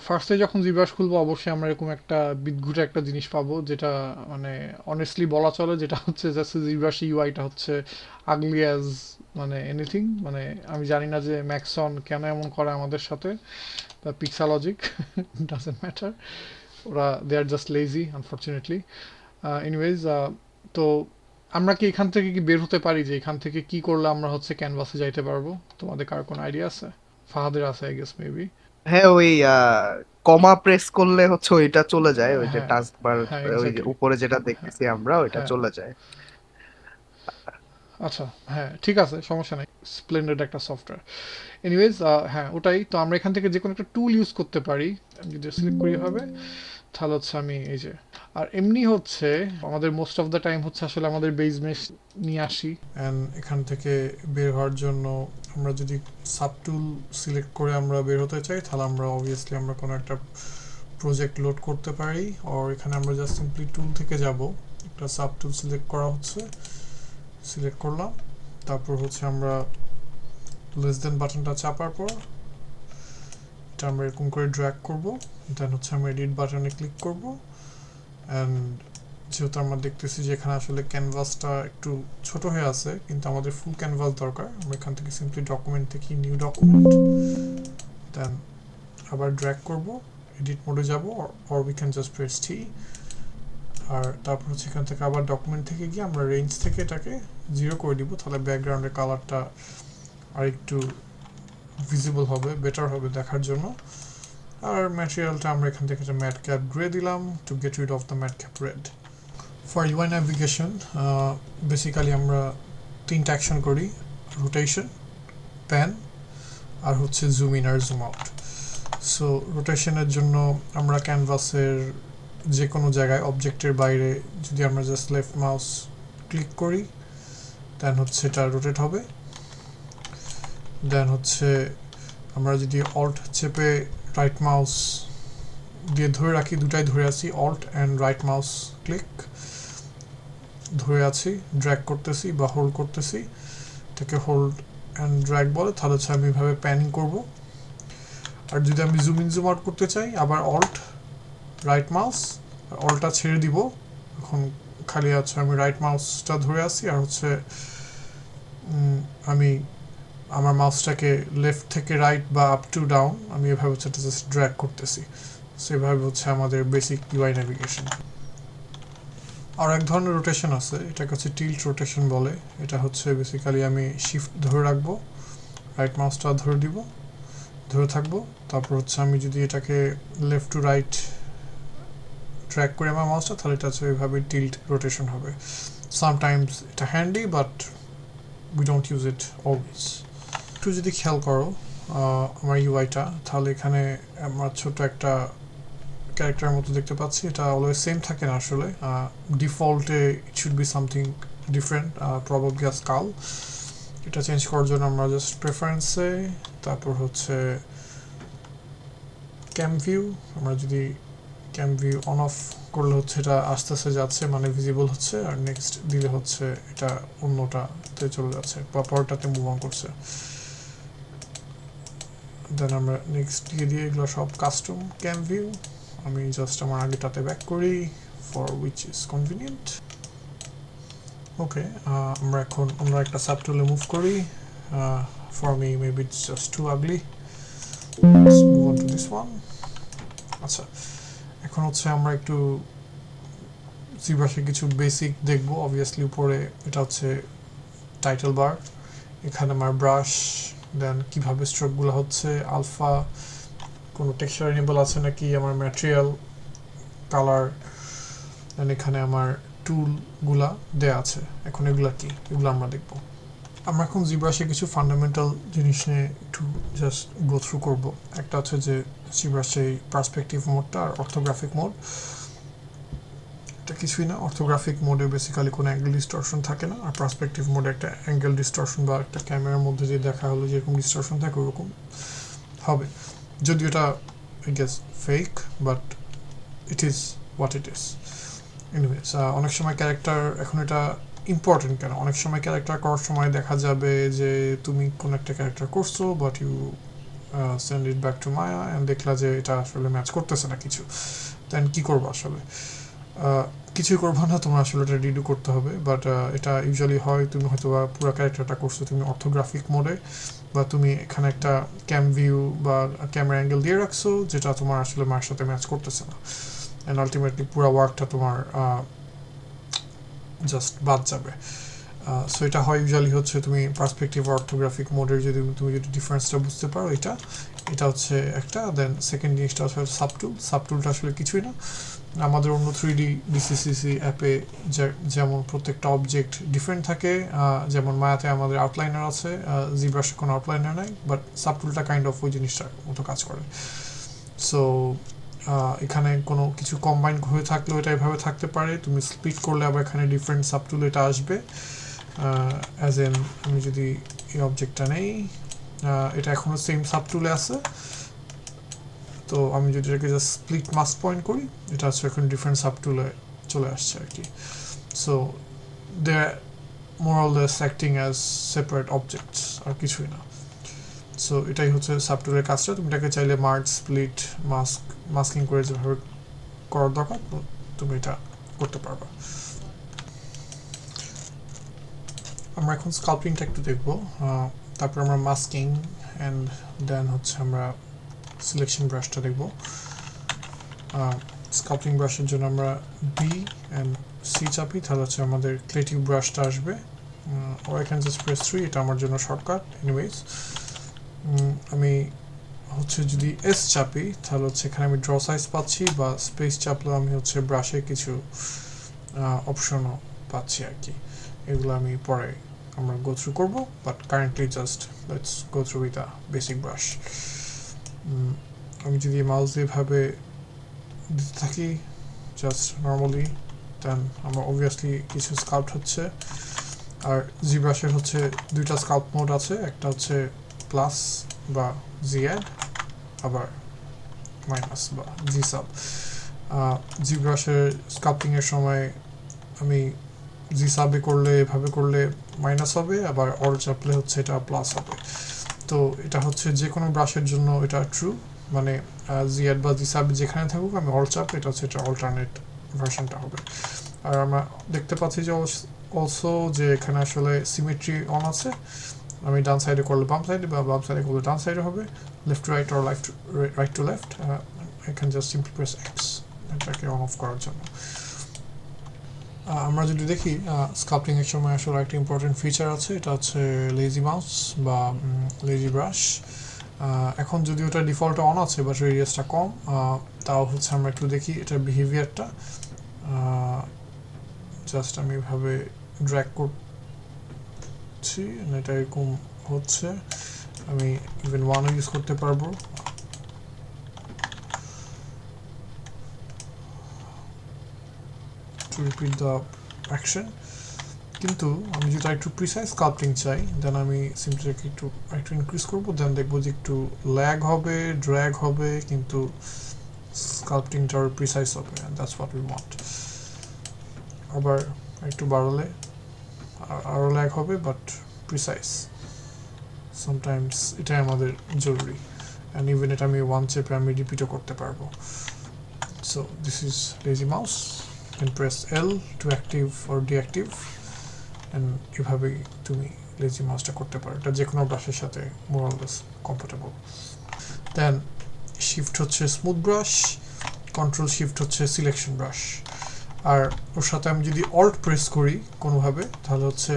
ফার্স্টে যখন জিব্রাশ খুলবো অবশ্যই আমরা এরকম একটা বিদঘুটে একটা জিনিস পাবো, যেটা মানে অনেস্টলি বলা চলে, যেটা হচ্ছে জাস্ট জিব্রাশ ইউআইটা হচ্ছে আগলি অ্যাজ মানে এনিথিং। মানে আমি জানি না যে ম্যাক্সন কেন এমন করে আমাদের সাথে, বা পিক্সালজিক, ডাজেন্ট ম্যাটার। ওরা দে আর জাস্ট লেজি আনফর্চুনেটলি। এনিওয়েজ, তো আমরা কি এখান থেকে কি বের হতে পারি, যে এখান থেকে কি করলে আমরা হচ্ছে ক্যানভাসে যাইতে পারবো? তোমাদের কার কোনো আইডিয়া আছে? ফাহাদের আছে আই গেস মেবি। হ্যাঁ, ওই কমা প্রেস করলে হচ্ছে ওইটা চলে যায়, ওই যে হ্যাঁ, টাস্ক বার, হ্যাঁ, ওই যে এক্স্যাক্টলি। উপরে যেটা হ্যাঁ, দেখতেছি আমরা ওইটা হ্যাঁ, চলে যায়। আচ্ছা, হ্যাঁ, ঠিক আছে, সমস্যা নাই। স্প্লেন্ডার্ড একটা সফটওয়্যার। এনিওয়েজ, হ্যাঁ, ওটাই তো, আমরা এখান থেকে যে কোনো একটা টুল ইউজ করতে পারি। আমি যদি সিলেক্ট করি হবে, তাহলে হচ্ছে আমি এই যে, আর এমনি হচ্ছে আমাদের মোস্ট অফ দ্য টাইম হচ্ছে আসলে আমাদের বেস মেশ নিয়ে আসি, অ্যান্ড এখান থেকে বের হওয়ার জন্য আমরা যদি সাব টুল সিলেক্ট করে আমরা বের হতে চাই, তাহলে আমরা অবভিয়াসলি আমরা কোনো একটা প্রজেক্ট লোড করতে পারি। আর এখানে আমরা জাস্ট সিম্পলি টুল থেকে যাব, একটা সাব টুল সিলেক্ট করা হচ্ছে, সিলেক্ট করলাম। তারপর হচ্ছে আমরা লেস দেন বাটনটা চাপার পর এটা আমরা এরকম করে ড্র্যাগ করব। দেন হচ্ছে আমরা এডিট বাটনে ক্লিক করব। অ্যান্ড যেহেতু আমরা দেখতেছি যে এখানে আসলে ক্যানভাসটা একটু ছোট হয়ে আছে, কিন্তু আমাদের ফুল ক্যানভাস দরকার, আমরা এখান থেকে সিম্পলি ডকুমেন্ট থেকে নিউ ডকুমেন্ট, দেন আবার ড্র্যাগ করব, এডিট মোডে যাব, or we can just press T. আর তারপর হচ্ছে এখান থেকে আবার ডকুমেন্ট থেকে গিয়ে আমরা রেঞ্জ থেকে এটাকে 0 করে দিব, তাহলে ব্যাকগ্রাউন্ডের কালারটা আর একটু ভিজিবল হবে, বেটার হবে দেখার জন্য। আর ম্যাটেরিয়ালটা আমরা এখান থেকে একটা ম্যাট ক্যাপ গ্রে দিলাম to get rid of the matcap red. For UI navigation basically আমরা তিনটা অ্যাকশন করি: রোটেশন, প্যান, আর হচ্ছে জুম ইন আর জুম আউট। সো রোটেশনের জন্য আমরা ক্যানভাসের যে কোনো জায়গায় অবজেক্টের বাইরে যদি আমরা জাস্ট লেফট মাউস ক্লিক করি, দেন হচ্ছে এটা রোটেট হবে। দেন হচ্ছে আমরা যদি অল্ট চেপে রাইট মাউস দিয়ে ধরে রাখি, দুটাই ধরে আছি, alt and right mouse click ধরে আছি, ড্র্যাগ করতেছি বা হোল্ড করতেছি, এটাকে হোল্ড অ্যান্ড ড্র্যাগ বলে, তাহলে হচ্ছে আমি এভাবে প্যানিং করব। আর যদি আমি জুম ইন জুম আউট করতে চাই, আবার অল্ট রাইট মাউস, অলটা ছেড়ে দিব, এখন খালি আছে আমি রাইট মাউসটা ধরে আছি, আর হচ্ছে আমি আমার মাউসটাকে লেফট থেকে রাইট বা আপ টু ডাউন আমি এভাবে হচ্ছে জাস্ট ড্র্যাগ করতেছি। সেভাবে হচ্ছে আমাদের বেসিক ইউআই নেভিগেশন। আর এক ধরনের রোটেশন আছে, এটাকে হচ্ছে টিল্ট রোটেশন বলে। এটা হচ্ছে বেসিক্যালি আমি শিফট ধরে রাখবো, রাইট মাউসটা ধরে দিব, ধরে থাকবো, তারপর হচ্ছে আমি যদি এটাকে লেফট টু রাইট ট্র্যাক করি আমার মাউসটা, তাহলে এটা হচ্ছে ওইভাবে টিল্ট রোটেশন হবে। সামটাইমস এটা handy, but we don't use it always. একটু যদি খেয়াল করো আমার ইউআইটা, তাহলে এখানে আমরা ছোট একটা ক্যারেক্টারের মতো দেখতে পাচ্ছি। এটা অলওয়েজ সেম থাকে না আসলে, ডিফল্টে it should be something different, probably a skull. এটা চেঞ্জ করার জন্য আমরা জাস্ট প্রেফারেন্সে, তারপর হচ্ছে ক্যাম ভিউ, আমরা যদি ক্যাম ভিউ অন অফ করলে হচ্ছে এটা আস্তে আস্তে যাচ্ছে, মানে ভিজিবল হচ্ছে, আর নেক্সট দিলে হচ্ছে এটা অন্যটাতে চলে যাচ্ছে বা পরটাতে মুভ অন করছে। দেন আমরা নেক্সট দিয়ে এগুলো সব কাস্টম ক্যাম ভিউ। আমি জাস্ট আমার আগেটাতে ব্যাক করি for which is convenient. Okay, আমরা এখন অন্য একটা সাবটুলে মুভ করি। For me maybe it's just too ugly, move on to this one. আচ্ছা, এখন হচ্ছে আমরা একটু জিব্রাশে কিছু বেসিক দেখবো। অবভিয়াসলি উপরে এটা হচ্ছে টাইটেল বার, এখানে আমার ব্রাশ, দেন কীভাবে স্ট্রোকগুলো হচ্ছে, আলফা, কোনো টেক্সচার এনেবল আছে নাকি, আমার ম্যাটেরিয়াল, কালার, দেন এখানে আমার টুলগুলা দেয়া আছে। এখন এগুলা কি, এগুলো আমরা দেখব। আমরা এখন জিব্রাশে কিছু ফান্ডামেন্টাল জিনিস নিয়ে একটু জাস্ট গো থ্রু করবো। একটা হচ্ছে যে জিব্রাশে পার্সপেক্টিভ মোডটা আর অর্থোগ্রাফিক মোড। এটা কিছুই না, অর্থোগ্রাফিক মোডে বেসিক্যালি কোনো অ্যাঙ্গেল ডিস্টরশন থাকে না, আর পার্সপেক্টিভ মোডে একটা অ্যাঙ্গেল ডিস্টরশন বা একটা ক্যামেরার মধ্যে যে দেখা হলো যেরকম ডিস্টরশন থাকে ওরকম হবে। যদিও এটা I guess fake, but it is what it is. Anyways, অনেক সময় ক্যারেক্টার, এখন এটা ইম্পর্টেন্ট কেন, অনেক সময় ক্যারেক্টার করার সময় দেখা যাবে যে তুমি কোনো একটা ক্যারেক্টার করছো, but you send it back to Maya and দেখলা যে এটা আসলে ম্যাচ করতেছে না কিছু, দেন কি করবো আসলে? কিছুই করবো না, তোমার আসলে এটা রিডু করতে হবে। বাট এটা ইউজুয়ালি হয় তুমি হয়তো বা পুরো ক্যারেক্টারটা করছো তুমি অর্থোগ্রাফিক মোডে, বা তুমি এখানে একটা ক্যাম ভিউ বা ক্যামেরা অ্যাঙ্গেল দিয়ে রাখছো যেটা তোমার আসলে মায়ের সাথে ম্যাচ করতেছে না, অ্যান্ড আলটিমেটলি পুরো ওয়ার্কটা তোমার জাস্ট বাদ যাবে। সো এটা হয় ইউজুয়ালি হচ্ছে তুমি পার্সপেক্টিভ অর্থোগ্রাফিক মোডের যদি তুমি যদি ডিফারেন্সটা বুঝতে পারো, এটা হচ্ছে একটা। দেন সেকেন্ড জিনিসটা হচ্ছে সাবটুলটা আসলে কিছুই না, আমাদের অন্য 3D ডিসিসিসি অ্যাপে যেমন প্রত্যেকটা অবজেক্ট ডিফারেন্ট থাকে, যেমন মায়াতে আমাদের আউটলাইনার আছে, জিব্রাশে কোনো আউটলাইনার নাই, বাট সাবটুলটা কাইন্ড অফ ওই জিনিসটার মতো কাজ করে। সো এখানে কোনো কিছু কম্বাইন হয়ে থাকলেও এটা এভাবে থাকতে পারে, তুমি স্প্লিট করলে আবার এখানে ডিফারেন্ট সাবটুল এটা আসবে। অ্যাজ এন আমি যদি এই অবজেক্টটা নেই, এটা এখনও সেম সাবটুলে আছে, তো আমি যদি এটাকে জাস্ট স্প্লিট মাস্ক পয়েন্ট করি, এটা হচ্ছে এখন ডিফারেন্ট সাবটুলে চলে আসছে আর কি। So they are more or less acting as separate objects, আর কিছুই না। সো এটাই হচ্ছে সাবটুলের কাজটা, তুমি এটাকে চাইলে মার্জ, স্প্লিট, মাস্কিং করে যেভাবে করার দরকার তুমি এটা করতে পারবা। আমরা এখন স্কাল্পিংটা একটু দেখবো, তারপর আমরা মাস্কিং অ্যান্ড দেন হচ্ছে আমরা সিলেকশন ব্রাশটা দেখব। স্কাল্পিং ব্রাশের জন্য আমরা বি অ্যান্ড সি চাপি, তাহলে হচ্ছে আমাদের ক্রিয়েটিভ ব্রাশটা আসবে, or I can just press 3, এটা আমার জন্য শর্টকাট। এনিওয়েজ আমি হচ্ছে যদি এস চাপি তাহলে হচ্ছে এখানে আমি ড্র সাইজ পাচ্ছি, বা স্পেস চাপলেও আমি হচ্ছে ব্রাশে কিছু অপশনও পাচ্ছি আর কি। এগুলো আমি পরে আমরা গো থ্রু করবো, but currently just let's go through with a basic brush. আমি যদি মাউস দিয়ে ভাবে দিতে থাকি জাস্ট নর্মালি, দেন আমার অবভিয়াসলি কিছু স্কাল্পট হচ্ছে। আর জি ব্রাশের হচ্ছে দুইটা স্কাল্প মোড আছে, একটা হচ্ছে প্লাস বা জি অ্যাড, আবার মাইনাস বা জি সাব। জি ব্রাশের স্কাল্পিংয়ের সময় আমি জি সাবে করলে এভাবে করলে মাইনাস হবে, আবার অল চাপলে হচ্ছে এটা প্লাস হবে। তো এটা হচ্ছে যে কোনো ব্রাশের জন্য এটা ট্রু, মানে জি অ্যাড বা জি সাব যেখানে থাকুক আমি অল চাপ, এটা হচ্ছে এটা অল্টারনেট ভার্সনটা হবে। আর আমরা দেখতে পাচ্ছি যে অলসো যে এখানে আসলে সিমেট্রি অন আছে, আমি ডান সাইডে করলে বাম সাইডে, বা বাম সাইডে করলে ডান সাইডে হবে, left to right or right to left. I can just simply press x এটাকে অন অফ করার জন্য। আমরা যদি দেখি স্কাল্পটিংয়ের সময় আসলে একটা ইম্পর্টেন্ট ফিচার আছে, এটা হচ্ছে লেজি মাউস বা লেজি ব্রাশ। এখন যদি ওটা ডিফল্টে অন আছে বাট রেডিয়াসটা কম, তাও হচ্ছে আমরা একটু দেখি এটার বিহেভিয়ারটা। জাস্ট আমি এভাবে ড্র্যাগ করছি, এটা এরকম হচ্ছে, আমি ইভেন ওয়ানও ইউজ করতে পারবো। To repeat the action. কিন্তু আমি যদি একটু প্রিসাইজ স্কাল্পটিং চাই, দেন আমি সিম্পলি একটু ইনক্রিজ করবো, দেন দেখবো যে একটু ল্যাগ হবে, ড্র্যাগ হবে, কিন্তু স্কাল্পটিংটা প্রিসাইজ হবে, and that's what we want. আবার একটু বাড়ালে আরও ল্যাগ হবে, বাট প্রিসাইজ। সামটাইমস এটাই আমাদের জরুরি, অ্যান্ড ইভেন এটা আমি ওয়ান চেপে আমি রিপিটও করতে পারবো। So this is lazy mouse, you can press L to active or deactive, and এভাবেই তুমি লেজি মাউসটা করতে পারো, এটা যে কোনো ব্রাশের সাথে more or less comfortable. Then shift হচ্ছে স্মুথ ব্রাশ, কন্ট্রোল শিফট হচ্ছে সিলেকশন ব্রাশ। আর ওর সাথে আমি যদি অল্ট প্রেস করি কোনোভাবে, তাহলে হচ্ছে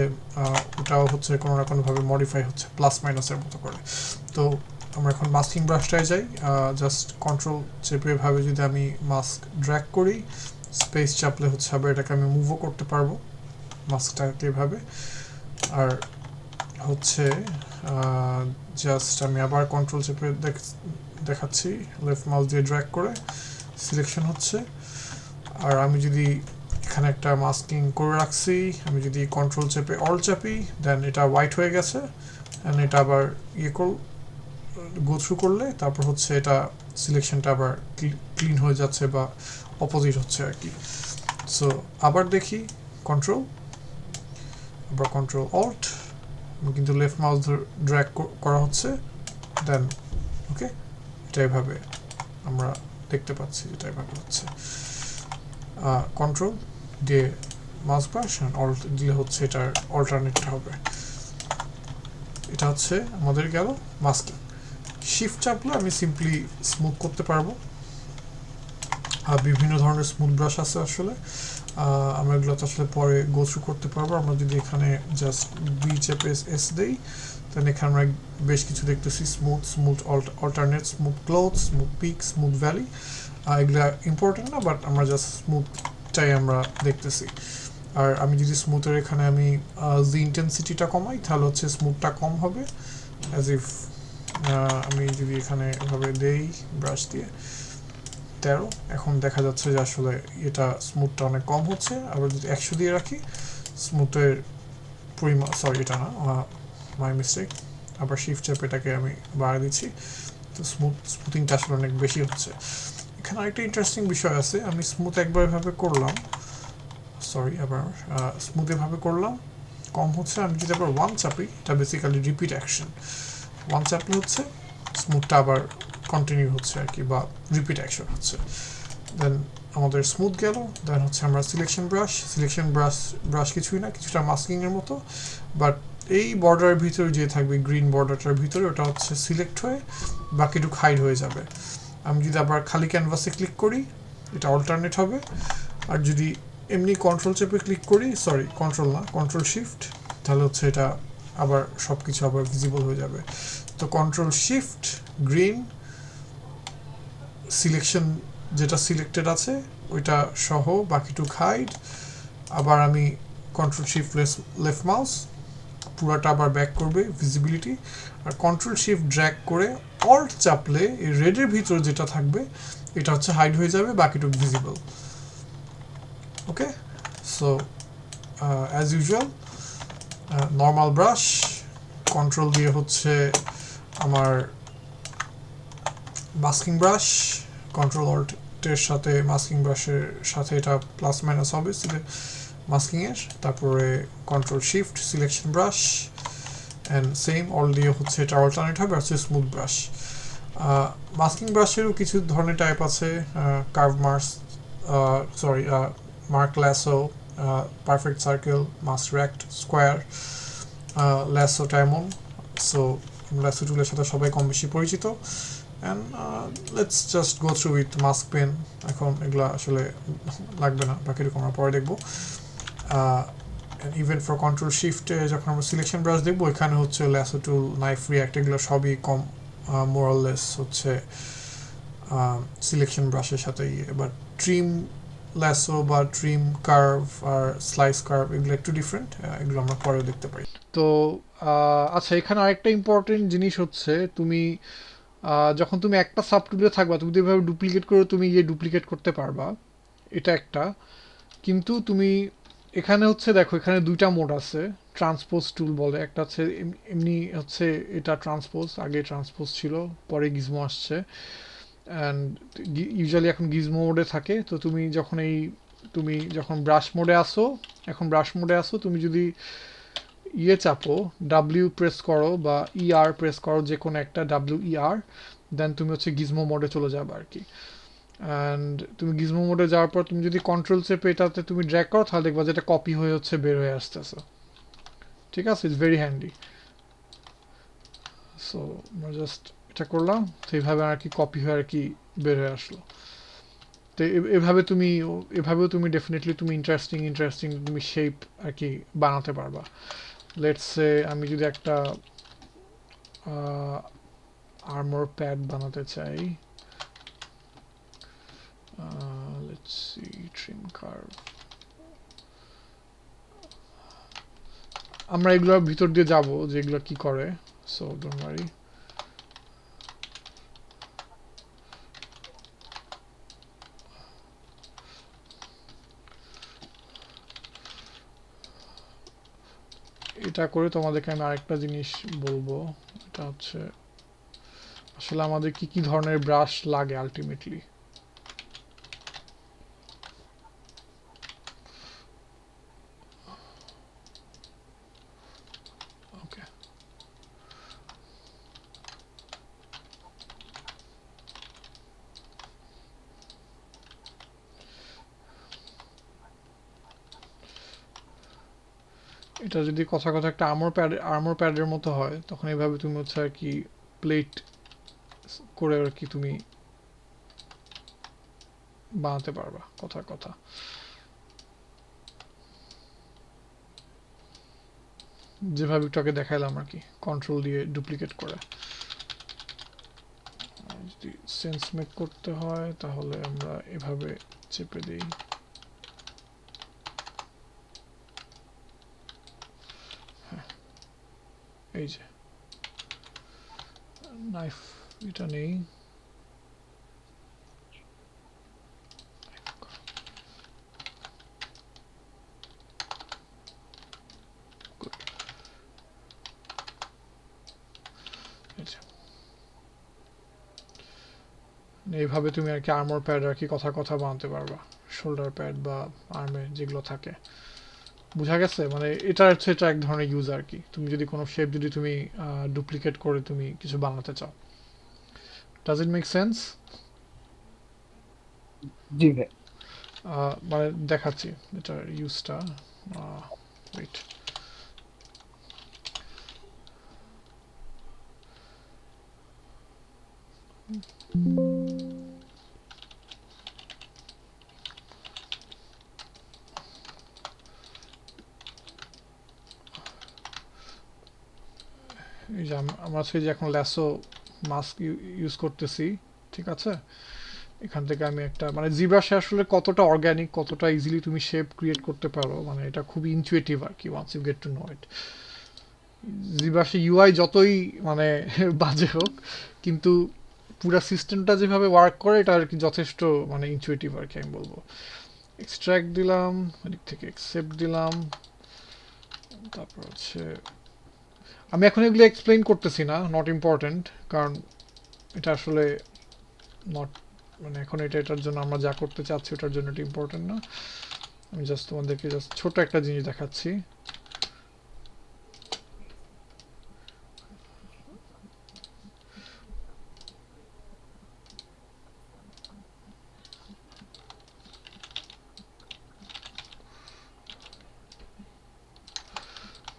ওটাও হচ্ছে কোনো না কোনোভাবে মডিফাই হচ্ছে প্লাস মাইনাসের মতো করে। তো আমরা এখন মাস্কিং ব্রাশটায় যাই, জাস্ট কন্ট্রোল চেপে ভাবে যদি আমি মাস্ক ড্র্যাগ করি, স্পেস চাপলে হচ্ছে আবার এটাকে আমি মুভও করতে পারবো মাস্কটাকে এভাবে। আর হচ্ছে জাস্ট আমি আবার কন্ট্রোল চেপে দেখাচ্ছি, লেফট মাউস দিয়ে ড্র্যাগ করে সিলেকশন হচ্ছে। আর আমি যদি এখানে একটা মাস্কিং করে রাখছি, আমি যদি কন্ট্রোল চেপে অল চাপি, দেন এটা হোয়াইট হয়ে গেছে, অ্যান্ড এটা আবার গো থ্রু করলে তারপর হচ্ছে এটা সিলেকশনটা আবার ক্লিন হয়ে যাচ্ছে বা অপোজিট হচ্ছে আর কি। সো আবার দেখি কন্ট্রোল, আবার কন্ট্রোল অল্ট, কিন্তু লেফট মাউস ড্র্যাগ করা হচ্ছে, দেন ওকে, এটা এভাবে আমরা দেখতে পাচ্ছি, এটা এভাবে হচ্ছে। কন্ট্রোল দিয়ে মাউস ব্রাশ অল্ট দিলে হচ্ছে এটার অল্টারনেটটা হবে। এটা হচ্ছে আমাদের গেল মাস্কিং। শিফট চাপলে আমি সিম্পলি স্মুথ করতে পারবো। বিভিন্ন ধরনের স্মুথ ব্রাশ আছে আসলে, আমরা এগুলো তো আসলে পরে গো থ্রু করতে পারবো। আমরা যদি এখানে জাস্ট বি চেপে এস দেই, তাহলে এখানে আমরা বেশ কিছু দেখতেছি, smooth alternate, smooth cloth, smooth peak, smooth valley. এগুলা ইম্পর্টেন্ট না, বাট আমরা জাস্ট স্মুথটাই আমরা দেখতেছি। আর আমি যদি স্মুথের এখানে আমি জি ইন্টেন্সিটিটা কমাই, তাহলে হচ্ছে স্মুথটা কম হবে। অ্যাজ ইফ আমি যদি এখানে এভাবে দেই ব্রাশ দিয়ে 13, এখন দেখা যাচ্ছে যে আসলে এটা স্মুথটা অনেক কম হচ্ছে। আবার যদি 100 দিয়ে রাখি, স্মুথের পরিমাণ, সরি এটা না, মাই মিস্টেক, আবার শিফট চেপে এটাকে আমি বাড়িয়ে দিচ্ছি, তো স্মুথিংটা আসলে অনেক বেশি হচ্ছে। এখানে আরেকটা ইন্টারেস্টিং বিষয় আছে, আমি স্মুথ একবার এভাবে করলাম, সরি আবার স্মুথ এভাবে করলাম, কম হচ্ছে। আমি যদি আবার 1 চাপি, এটা বেসিক্যালি রিপিট অ্যাকশন, 1 চাপলে হচ্ছে স্মুথটা আবার কন্টিনিউ হচ্ছে আর কি, বা রিপিট অ্যাকশন হচ্ছে। দেন আমাদের স্মুথ গেল। দেন হচ্ছে আমরা সিলেকশন ব্রাশ কিছুই না, কিছুটা মাস্কিংয়ের মতো, বাট এই বর্ডারের ভিতরে যে থাকবে গ্রিন বর্ডারটার ভিতরে, ওটা হচ্ছে সিলেক্ট হয়ে বাকিটুকু হাইড হয়ে যাবে। আমি যদি আবার খালি ক্যানভাসে ক্লিক করি, এটা অল্টারনেট হবে। আর যদি এমনি কন্ট্রোল চেপে ক্লিক করি, সরি কন্ট্রোল না, কন্ট্রোল শিফট, তাহলে হচ্ছে এটা আবার সব কিছু আবার ভিজিবল হয়ে যাবে। তো কন্ট্রোল শিফট, গ্রিন সিলেকশন যেটা সিলেক্টেড আছে ওইটা সহ বাকিটুক হাইড। আবার আমি কন্ট্রোল শিফট লেফট মাউস, পুরাটা আবার ব্যাক করবে ভিজিবিলিটি। আর কন্ট্রোল শিফট ড্র্যাগ করে অল্ট চাপলে এই রেডের ভিতর যেটা থাকবে এটা হচ্ছে হাইড হয়ে যাবে, বাকিটুক visible. Okay, so as usual normal brush, control দিয়ে হচ্ছে আমার মাস্কিং ব্রাশ, কন্ট্রোল অল্টের সাথে মাস্কিং ব্রাশের সাথে এটা প্লাস মাইনাস হবে মাস্কিংয়ের। তারপরে control shift selection brush, and same all দিয়ে হচ্ছে এটা অল্টারনেট হবে, হচ্ছে স্মুথ ব্রাশ। মাস্কিং ব্রাশেরও কিছু ধরনের টাইপ আছে, curve marks, sorry mark lasso, perfect circle, মাস্ট্রাক্ট, স্কোয়ার, ল্যাসো টাইমন। সো ল্যাসো টুলের সাথে সবাই কম বেশি পরিচিত। And let's just go through with mask pen. এখন এগুলো আসলে লাগবে না, বাকিটুকু আমরা পরে দেখবো। ইভেন ফর কন্ট্রোল শিফটে যখন আমরা সিলেকশন ব্রাশ দেখবো, এখানে হচ্ছে ল্যাসো টুল, নাইফ, রিয়াক্ট, এগুলো সবই কম মোরাললেস হচ্ছে সিলেকশন ব্রাশের সাথে ইয়ে। বাট ট্রিম ল্যাসো বা ট্রিম কার্ভ আর স্লাইস কার্ভ এগুলো একটু ডিফারেন্ট, এগুলো আমরা পরেও দেখতে পাই। তো আচ্ছা, এখানে আরেকটা ইম্পর্টেন্ট জিনিস হচ্ছে, তুমি যখন তুমি একটা সাবটুলে থাকবা, তুমি এভাবে ডুপ্লিকেট করে তুমি ডুপ্লিকেট করতে পারবা, এটা একটা। কিন্তু তুমি এখানে হচ্ছে দেখো, এখানে দুইটা মোড আছে, ট্রান্সপোজ টুল বলে, একটা হচ্ছে এমনি হচ্ছে, এটা ট্রান্সপোজ, আগে ট্রান্সপোজ ছিল, পরে গিজমো আসছে। অ্যান্ড ইউজুয়ালি এখন গিজমো মোডে থাকে। তো তুমি যখন ব্রাশ মোডে আসো, এখন ব্রাশ মোডে আসো, তুমি যদি চাপো, ডাব্লিউ প্রেস করো বা আর প্রেস করো, যে কোনো একটা WER, দেন তুমি হচ্ছে গিজমো মোডে চলে যাবে আর কি। অ্যান্ড তুমি গিজমো মোডে যাওয়ার পর তুমি যদি কন্ট্রোল চেপে এটাতে তুমি ড্র্যাগ করো, তাহলে দেখবা যেটা কপি হয়ে হচ্ছে বের হয়ে আসতেছে। ঠিক আছে, ইটস ভেরি হ্যান্ডি। সো আমরা জাস্ট এটা করলাম, তো এইভাবে আর কি কপি হয়ে আর কি বের হয়ে আসলো। তো এভাবেও তুমি ডেফিনেটলি তুমি ইন্টারেস্টিং তুমি শেপ আর কি বানাতে পারবা। লেটস সে আমি যদি একটা আর্মর প্যাড বানাতে চাই, লেটস সি, ট্রিম কার্ভ, আমরা এগুলোর ভিতর দিয়ে যাব যে এগুলো কি করে। So don't worry. এটা করে তোমাদেরকে আমি আরেকটা জিনিস বলবো, এটা হচ্ছে আসলে আমাদের কি কি ধরনের ব্রাশ লাগে আলটিমেটলি। ওকে, এটা যদি কথা কথা একটা আর্মর প্যাডের মতো হয়, তখন এইভাবে তুমি হচ্ছে আর কি প্লেট করে আর কি তুমি বানাতে পারবা কথার কথা। যেভাবে একটু আগে দেখাইলাম আর কি, কন্ট্রোল দিয়ে ডুপ্লিকেট করে। যদি সেন্স মেক করতে হয় তাহলে আমরা এভাবে চেপে দিই। এই যে নাইফ এটা নেই, এই যে। এইভাবে তুমি আর কি আর্মর প্যাড আর কি কথা কথা বানাতে পারবা, শোল্ডার প্যাড বা আর্মে যেগুলো থাকে। বোঝা গেছে? মানে এটা হচ্ছে এটা এক ধরনের ইউজ আর কি, তুমি যদি কোনো শেপ যদি তুমি ডুপ্লিকেট করে তুমি কিছু বানাতে চাও। Does it make sense? জি ভাই। মানে দেখাচ্ছি এটার ইউজটা। ওয়েট, এই যে আমরা হচ্ছে যে এখন ল্যাসো মাস্ক ইউজ করতেছি, ঠিক আছে? এখান থেকে আমি একটা মানে জিব্রাশে আসলে কতটা অর্গানিক, কতটা ইজিলি তুমি শেপ ক্রিয়েট করতে পারো, মানে এটা খুবই ইনচুয়েটিভ আর কি, once you get to know it. জিব্রাশে ইউআই যতই মানে বাজে হোক, কিন্তু পুরা সিস্টেমটা যেভাবে ওয়ার্ক করে এটা আর কি যথেষ্ট মানে ইনচুয়েটিভ আর কি আমি বলবো। এক্সট্র্যাক্ট দিলাম, এদিক থেকে অ্যাকসেপ্ট দিলাম, তারপর হচ্ছে আমি এখন এগুলো এক্সপ্লেইন করতেছি না, নট ইম্পর্ট্যান্ট, কারণ এটা আসলে নট মানে এখন এটার জন্য আমরা যা করতে চাচ্ছি ওটার জন্য এটা ইম্পর্টেন্ট না। আমি জাস্ট তোমাদেরকে জাস্ট ছোট একটা জিনিস দেখাচ্ছি।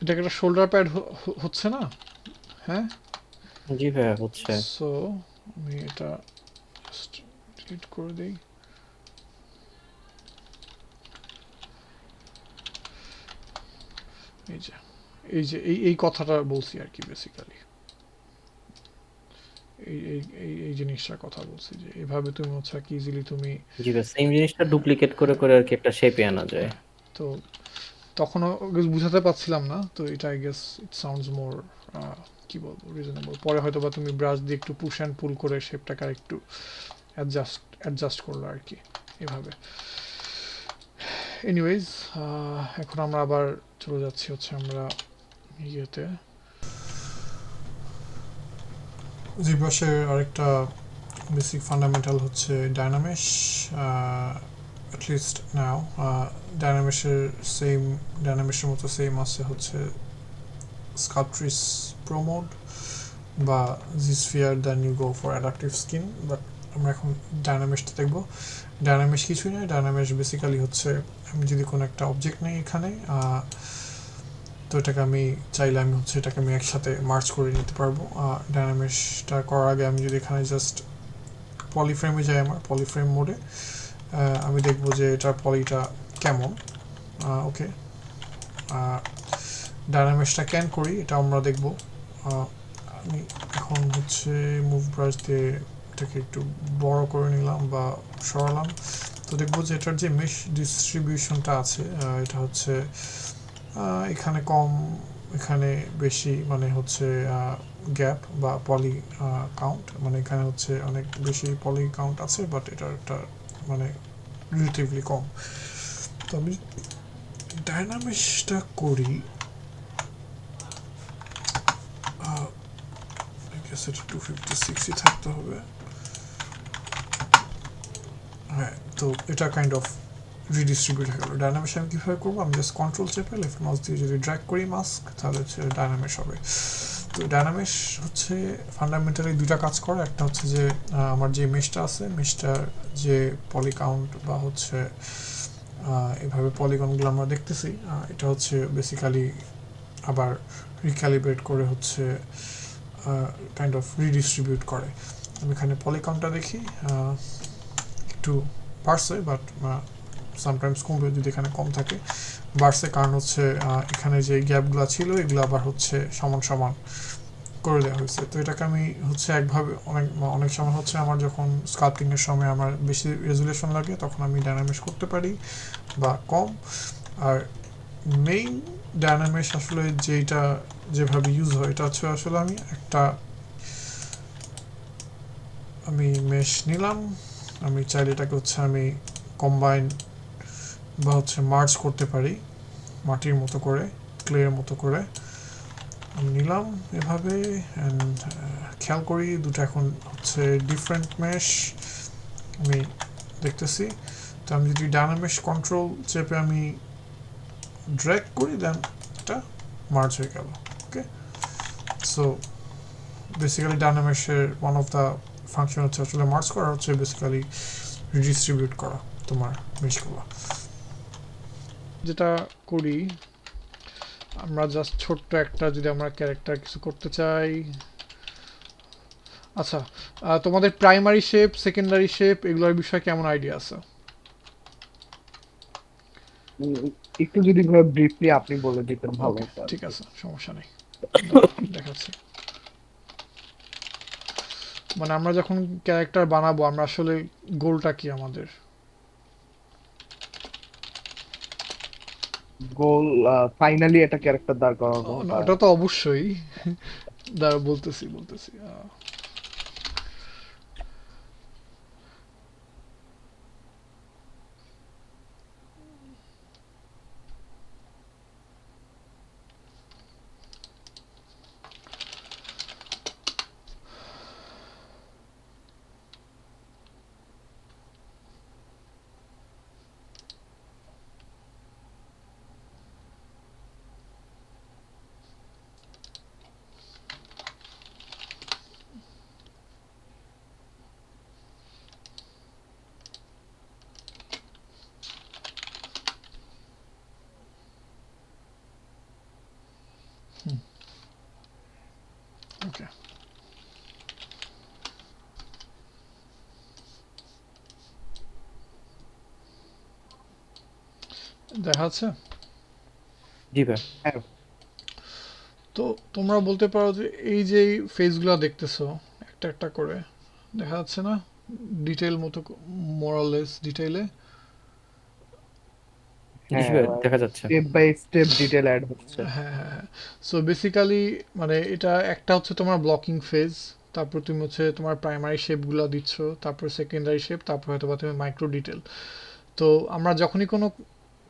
এটা একটা শোল্ডার প্যাড হচ্ছে না? হ্যাঁ। জি ভাইয়া হচ্ছে। সো আমি এটা জাস্ট ডিলিট করে দিই। এই যে এই কথাটা বলছি আর কি বেসিক্যালি, এই জিনিসটার কথা বলছি যে এইভাবে তুমি হচ্ছে কি ইজিলি তুমি। জি ভাই, সেম জিনিসটা ডুপ্লিকেট করে করে আর কি একটা শেপে আনা যায়। তো তখনও বুঝাতে পারছিলাম না, তো এটা আই গেস ইট সাউন্ডস মোর কি বলবো রিজনেবল। পরে হয়তো বা তুমি ব্রাশ দিয়ে একটু পুশ অ্যান্ড পুল করে শেপটাকে একটু অ্যাডজাস্ট করলো আর কি এভাবে। এনিওয়েজ, এখন আমরা আবার চলে যাচ্ছি হচ্ছে আমরা ইয়েতে জিব্রাশের আরেকটা বেসিক ফান্ডামেন্টাল হচ্ছে ডায়নামেশ। অ্যাটলিস্ট নাও ডায়নামেশের মতো সেম আছে হচ্ছে স্কাল্পট্রিস প্রো মোড বা ZSphere, then you go for adaptive skin. But আমরা এখন ডায়নামেশটা দেখব। ডায়নামেশ কিছুই নয়, ডায়নামেশ বেসিক্যালি হচ্ছে আমি যদি কোনো একটা অবজেক্ট নেই এখানে, তো এটাকে আমি চাইলে আমি হচ্ছে এটাকে আমি একসাথে মার্চ করে নিতে পারবো। ডায়নামেশটা করার আগে আমি যদি এখানে জাস্ট পলিফ্রেমে যাই, আমার পলিফ্রেম মোডে আমি দেখব যে এটার পলিটা কেমন। ওকে, ডায়নামেশটা ক্যান করি, এটা আমরা দেখব। আমি এখন হচ্ছে মুভ ব্রাশ দিয়ে এটাকে একটু বড় করে নিলাম বা সরালাম, তো দেখব যে এটার যে মেশ ডিস্ট্রিবিউশনটা আছে এটা হচ্ছে এখানে কম, এখানে বেশি, মানে হচ্ছে গ্যাপ বা পলি কাউন্ট, মানে এখানে হচ্ছে অনেক বেশি পলি কাউন্ট আছে, বাট এটার একটা মানে রিলেটিভলি কম। তো আমি ডায়নামিক্সটা করি, সেটা 256ই থাকতে হবে। হ্যাঁ, তো এটা কাইন্ড অফ রিডিস্ট্রিবিউট হয়ে গেল। ডায়নামিক্স আমি কীভাবে করবো, আমি জাস্ট কন্ট্রোল চেপে লেফট মাউস দিয়ে যদি ড্র্যাগ করি মাস্ক, তাহলে হচ্ছে ডায়নামিক্স হবে। তো ডায়নামিক্স হচ্ছে ফান্ডামেন্টালি দুইটা কাজ করে। একটা হচ্ছে যে আমার যে মেশটা আছে, মেশটার যে পলি কাউন্ট বা হচ্ছে এভাবে পলিগনগুলো আমরা দেখতেছি, এটা হচ্ছে বেসিক্যালি আবার রিক্যালিব্রেট করে হচ্ছে কাইন্ড অফ রিডিস্ট্রিবিউট করে। আমি এখানে পলিকনটা দেখি, একটু বাড়ছে, বাট সামটাইমস কমবে যদি এখানে কম থাকে। বাড়ছে কারণ হচ্ছে এখানে যে গ্যাপগুলো ছিল এগুলো আবার হচ্ছে সমান সমান করে দেওয়া হয়েছে। তো এটাকে আমি হচ্ছে একভাবে অনেক সময় হচ্ছে আমার যখন স্কাল্পটিংয়ের সময় আমার বেশি রেজুলেশন লাগে তখন আমি ডায়নামিক্স করতে পারি বা কম। আর মেইন ডায়নামিক্স আসলে যেটা যেভাবে ইউজ হয় এটা হচ্ছে আসলে আমি মেশ নিলাম, আমি চাইলে এটাকে হচ্ছে আমি কম্বাইন বা হচ্ছে মার্জ করতে পারি মাটির মতো করে, ক্লের মতো করে আমি নিলাম এভাবে। অ্যান্ড খেয়াল করি দুটো এখন হচ্ছে ডিফারেন্ট মেশ আমি দেখতেছি। তো আমি যদি ডায়নামিক্স কন্ট্রোল চেপে আমি ড্র্যাগ করি দেন এটা মার্জ হয়ে গেল। ওকে, সো বেসিক্যালি ডায়নামিক্সের ওয়ান অফ দ্য ফাংশন হচ্ছে আসলে মার্জ করা, হচ্ছে বেসিক্যালি রিডিস্ট্রিবিউট করা তোমার মেশগুলো। যেটা করি আমরা জাস্ট ছোট্ট একটা যদি আমরা ক্যারেক্টার কিছু করতে চাই। আচ্ছা, তোমাদের প্রাইমারি শেপ সেকেন্ডারি শেপ এগুলোর বিষয়ে কেমন আইডিয়া আছে? উম, একটু যদি ভাবে ব্রিফলি আপনি বলে দিতেন ভালো ওকে, হতো আর ঠিক কি। আছে, সমস্যা নেই, দাঁড়াও, দেখাচ্ছি। মানে আমরা যখন ক্যারেক্টার বানাবো আমরা আসলে গোলটা কি আমাদের? গোল ফাইনালি একটা ক্যারেক্টার দাঁড় করানো না, বা ওটা তো অবশ্যই। দাঁড়া, বলতেছি। ওকে, দেখা যাচ্ছে। জি ভাই। হ্যাঁ। তো তোমরা বলতে পারো যে এই যে ফেসগুলো দেখতেছো একটা একটা করে, দেখা যাচ্ছে না ডিটেল মতো, মোরালেস ডিটেইলে? জি হ্যাঁ, ভাই, দেখা যাচ্ছে। Step by step detail add হচ্ছে। হ্যাঁ, সো বেসিক্যালি মানে এটা একটা হচ্ছে তোমার ব্লকিং ফেজ, তারপর তুমি হচ্ছে তোমার প্রাইমারি শেপগুলো দিচ্ছ, তারপর সেকেন্ডারি শেপ, তারপর হয়তো বা তুমি মাইক্রো ডিটেল। তো আমরা যখনই কোনো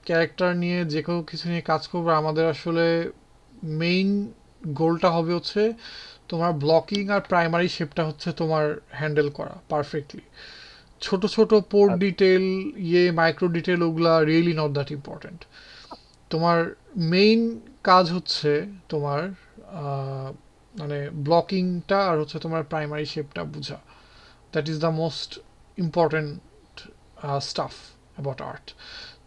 ক্যারেক্টার নিয়ে যে কোনো কিছু নিয়ে কাজ করবো আমাদের আসলে মেইন গোলটা হবে হচ্ছে তোমার ব্লকিং আর প্রাইমারি শেপটা হচ্ছে তোমার হ্যান্ডেল করা পারফেক্টলি। ছোট ছোট পোর্ট আচ্ছা। ডিটেল, মাইক্রো ডিটেল, ওগুলা রিয়েলি নট দ্যাট ইম্পর্টেন্ট। তোমার মেইন কাজ হচ্ছে তোমার আহ, মানে ব্লকিংটা আর হচ্ছে তোমার প্রাইমারি শেপটা বোঝা। That is the most important staff about art.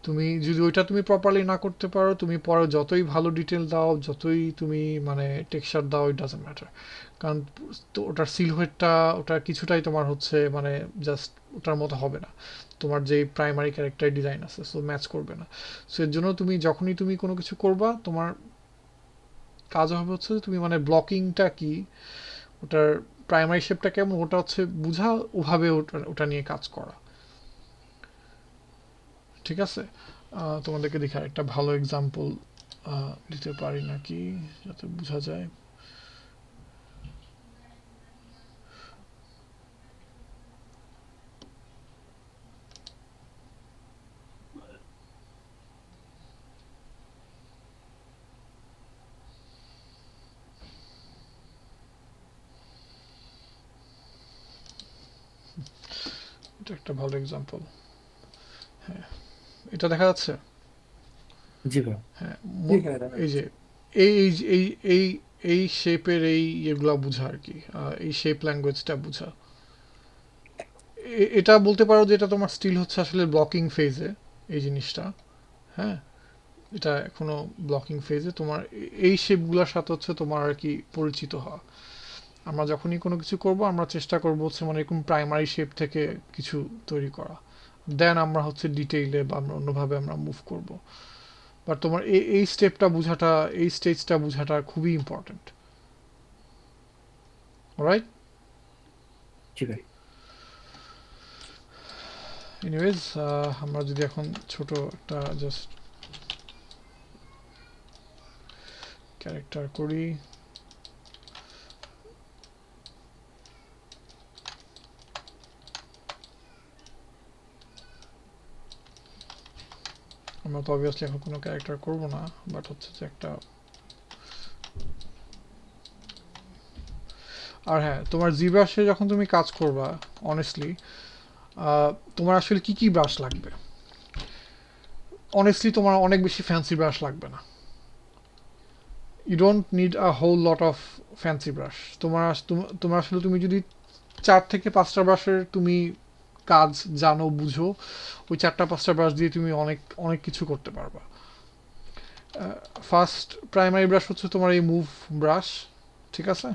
তুমি যদি ওইটা তুমি প্রপারলি না করতে পারো তুমি পরে যতই ভালো ডিটেল দাও, যতই তুমি মানে টেক্সচার দাও, ইট ডাজন্ট ম্যাটার। কারণ তো ওটার সিলহুয়েটটা ওটার কিছুটাই তোমার হচ্ছে মানে জাস্ট ওটার মতো হবে না, তোমার যে প্রাইমারি ক্যারেক্টার ডিজাইন আছে, সো ম্যাচ করবে না। সো এর জন্য তুমি যখনই তুমি কোনো কিছু করবা তোমার কাজ হবে হচ্ছে যে তুমি মানে ব্লকিংটা কি, ওটার প্রাইমারি শেপটা কেমন ওটা হচ্ছে বুঝা, ওভাবে ওটা ওটা নিয়ে কাজ করা। ঠিক আছে, তোমাদেরকে দেখি একটা ভালো এক্সাম্পল দিতে পারি নাকি যাতে বোঝা যায়। এটা একটা ভালো এক্সাম্পল। হ্যাঁ, এটা দেখা যাচ্ছে। জি ভাই। হ্যাঁ, ঠিক আছে। এই যে এই এই এই এই এই শেপের এই এগুলা বোঝা আর কি, এই শেপ ল্যাঙ্গুয়েজটা বোঝা। এটা বলতে পারো যে এটা তোমার স্টিল হচ্ছে আসলে ব্লকিং ফেজে। এই জিনিসটা, হ্যাঁ, এটা এখনো ব্লকিং ফেজে। তোমার এই শেপগুলোর সাথে হচ্ছে তোমার আর কি পরিচিত হওয়া। আমরা যখনই কোনো কিছু করব আমরা চেষ্টা করব হচ্ছে মানে এরকম প্রাইমারি শেপ থেকে কিছু তৈরি করা, দেন আমরা হচ্ছে ডিটেইলে বা আমরা অন্যভাবে আমরা মুভ করব। বাট তোমার এই স্টেপটা বোঝাটা, এই স্টেজটা বোঝাটা খুবই ইম্পর্ট্যান্ট। রাইট? জি ভাই। এনিওয়েজ, আমরা যদি এখন ছোট একটা জাস্ট ক্যারেক্টার করি, আমরা তো অবভিয়াসলি এখন কোনো ক্যারেক্টার করব না, বাট হচ্ছে যে একটা, আর হ্যাঁ, তোমার জি ব্রাশে যখন তুমি কাজ করবা, অনেস্টলি তোমার আসলে কি কি ব্রাশ লাগবে? অনেস্টলি তোমার অনেক বেশি ফ্যান্সি ব্রাশ লাগবে না। You don't need a whole lot of fancy brush. তোমার আসলে তুমি যদি 4 থেকে 5টা ব্রাশের তুমি কাজ জানো, বুঝো, ওই 4টা 5টা ব্রাশ দিয়ে তুমি অনেক অনেক কিছু করতে পারবা। ফার্স্ট প্রাইমারি ব্রাশ হচ্ছে তোমার এই মুভ ব্রাশ, ঠিক আছে,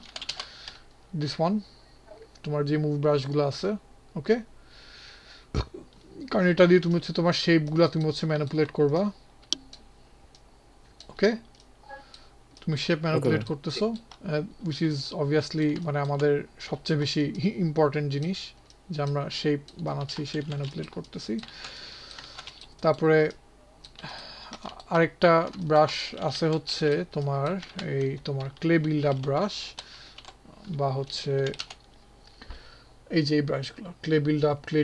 দিস ওয়ান, তোমার যে মুভ ব্রাশগুলো আছে, ওকে, কারণ এটা দিয়ে তুমি হচ্ছে তোমার শেপগুলো তুমি হচ্ছে ম্যানিপুলেট করবা, ওকে, তুমি শেপ ওকে ম্যানিপুলেট ভাই। করতেছো, উইচ ইজ অবভিয়াসলি মানে আমাদের সবচেয়ে বেশি ইম্পর্টেন্ট জিনিস, যে আমরা শেপ বানাচ্ছি, শেপ ম্যানিপুলেট করতেছি। তারপরে আরেকটা ব্রাশ আছে হচ্ছে তোমার এই তোমার ক্লে বিল্ড আপ ব্রাশ, বা হচ্ছে এই যে এই ব্রাশগুলো clay build up, clay